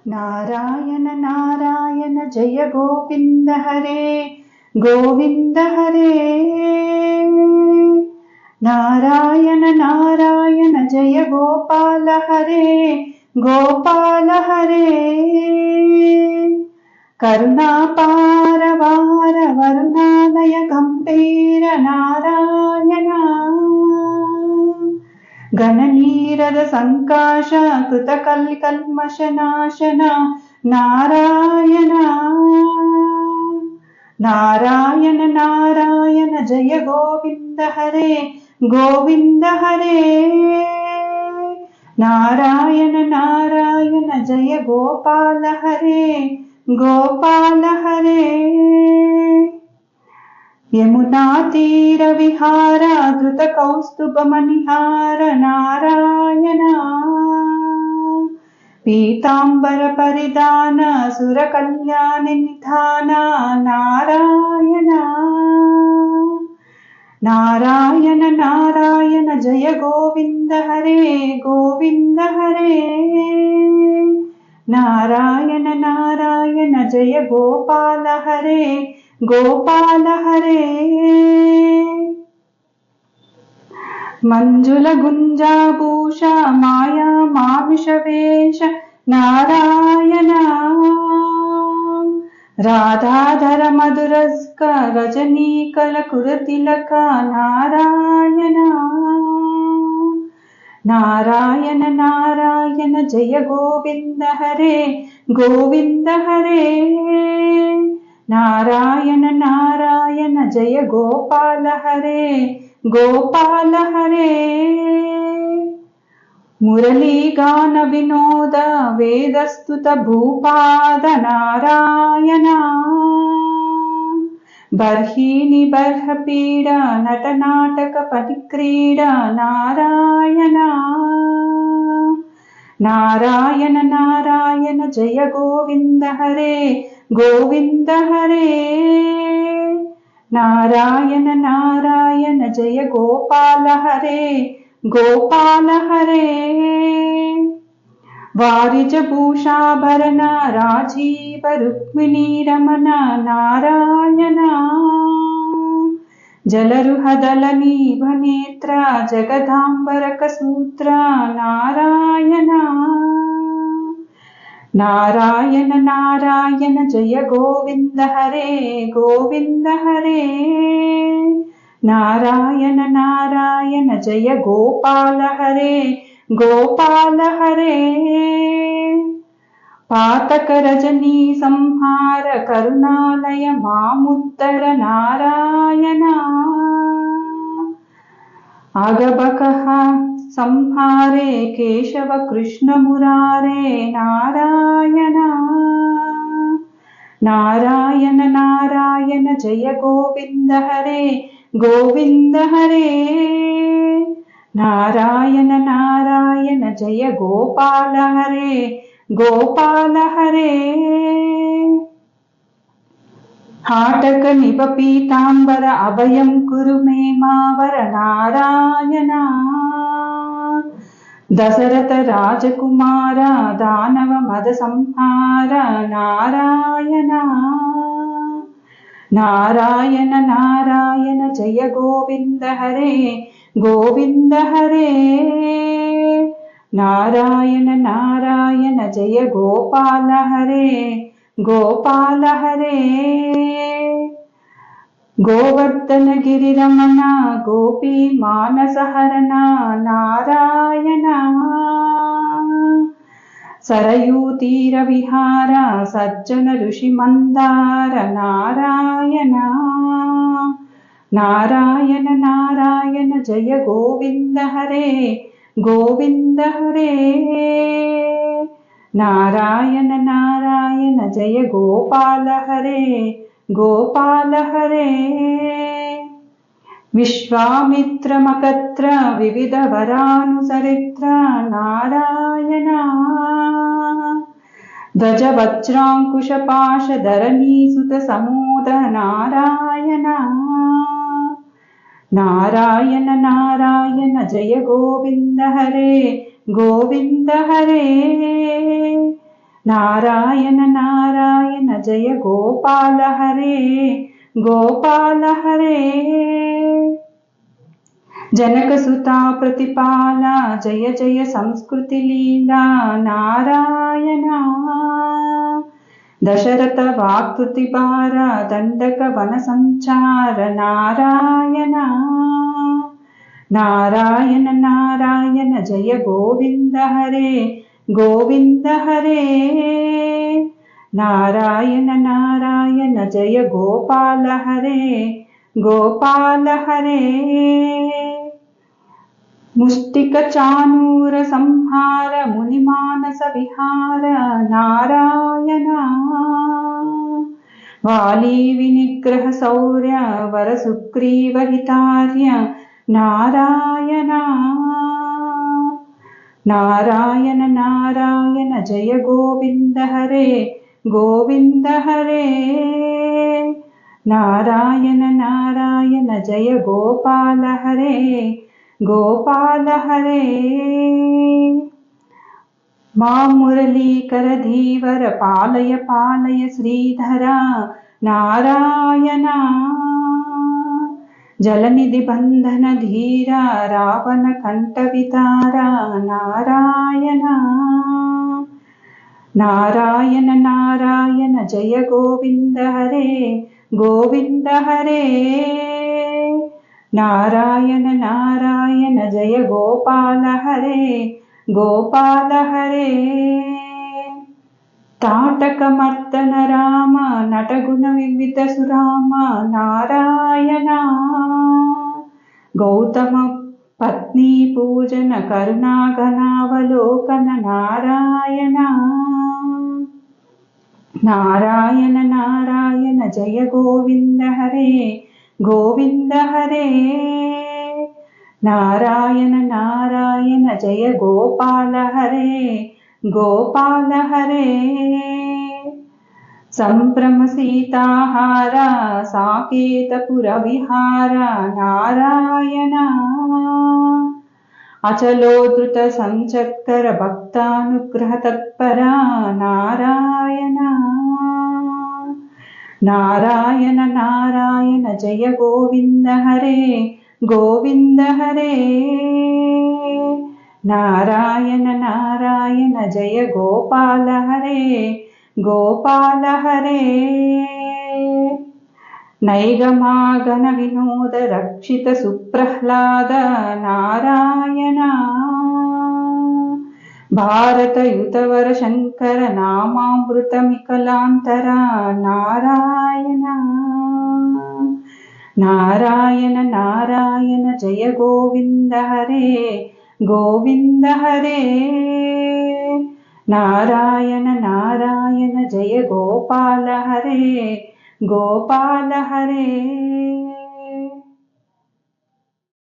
नारायण नारायण जय गोविंद हरे गोविंद हरे। नारायण नारायण जय गोपाल हरे गोपाल हरे। करुणापार वार वरुणालय गंभीर नारायण। गणनीरद संकाश कृतकल्मषनाशन नारायण। नारायण नारायण जय गोविंद हरे गोविंद हरे। नारायण नारायण जय गोपाल हरे गोपाल हरे। यमुना तीर विहार धृत कौस्तुभ मणिहार नारायण। पीतांबर परिधान सुर कल्याण निधान नारायण। नारायण नारायण जय गोविंद हरे गोविंद हरे। नारायण नारायण जय गोपाल हरे गोपाल हरे। मंजुल गुंजाभूषा माया माविष वेश नारायण। राधाधर मधुरस्क रजनीकल कुरतिलक नारायण। नारायण नारायण जय गोविंद हरे गोविंद हरे। नारायण नारायण जय गोपाल हरे गोपाल हरे। मुरली गान विनोद वेदस्तुत भूपाद नारायण। बर्हिनी बर्हपीड नट नाटक परिक्रीड नारायण। नारायण नारायण जय गोविंद हरे गोविंद हरे। नारायण नारायण जय गोपाल हरे गोपाल हरे। वारिज भूषाभरण राजीव रुक्मिणी रमण नारायण। जलरुहदल नीभ नेत्र जगदांबरक सूत्र नारायण। नारायण नारायण जय गोविंद हरे गोविंद हरे। नारायण नारायण जय गोपाल हरे गोपाल हरे। पातक रजनी संहार करुणालय मामुत्तर नारायण। आगबकः संहारे केशव कृष्ण मुरारे नारायण। नारायण नारायण जय गोविंद हरे गोविंद हरे। नारायण नारायण जय गोपाल हरे गोपाल हरे। हाटक निभ पीतांबर अभयं कुरु मे मावर नारायण। दशरथ राजकुमार दानव मद संहार नारायण। नारायण नारायण जय गोविंद हरे गोविंद हरे। नारायण नारायण जय गोपाल हरे गोपाल हरे। गोवर्धन गिरिरमण गोपी मानस हरण नारायण। सरयू तीर विहार सज्जन ऋषि मंदार नारायण। नारायण नारायण जय गोविंद हरे गोविंद हरे। नारायण नारायण जय गोपाल हरे गोपाल हरे। विश्वामित्र मकत्र विविध वरानुसरित्र नारायण। ध्वज वज्रांकुश पाश धरणी सुत समोद नारायण। नारायण नारायण जय गोविंद हरे गोविंद हरे। नारायण नारायण जय गोपाल हरे गोपाल हरे। जनकसुता प्रतिपाला जय जय संस्कृति लीला नारायण। दशरथ वाक्कृतिभार दण्डक वन संचार नारायण। नारायण नारायण जय गोविंद हरे गोविंद हरे। नारायण नारायण जय गोपाल हरे गोपाल हरे। मुष्टिक चानूर संहार मुनिमानस विहार नारायण। वाली विनिग्रह शौर्य वर सुग्रीव हितार्य नारायण। नारायण नारायण जय गोविंद हरे गोविंद हरे। नारायण नारायण जय गोपाल हरे गोपाल हरे। मा मुरलीकर धीवर पालय पालय श्रीधरा नारायण। जलनिधि बंधन धीरा रावण कंठ वितारा नारायण। नारायण नारायण जय गोविंद हरे गोविंद हरे। नारायण नारायण जय गोपाल हरे गोपाल हरे। ताटकमर्दन राम नटगुण विविध सुराम नारायण। गौतम पत्नी पूजन करुणाघनावलोकन नारायण। नारायण नारायण जय गोविंद हरे गोविंद हरे। नारायण नारायण जय गोपाल हरे गोपाल हरे। संभ्रम सीताहार साकेतपुर विहार नारायण। अचलोद्धृत संचक्कर भक्तानुग्रह तत्परा नारायण। नारायण नारायण जय गोविंद हरे गोविंद हरे। नारायण नारायण जय गोपाल हरे गोपाल हरे। नैगमागन विनोद रक्षित सुप्रह्लाद नारायण। भारत युतवर शंकर नामामृतमिकलांतरा नारायण। नारायण नारायण जय गोविंद हरे गोविंद हरे। नारायण नारायण जय गोपाल हरे गोपाल हरे।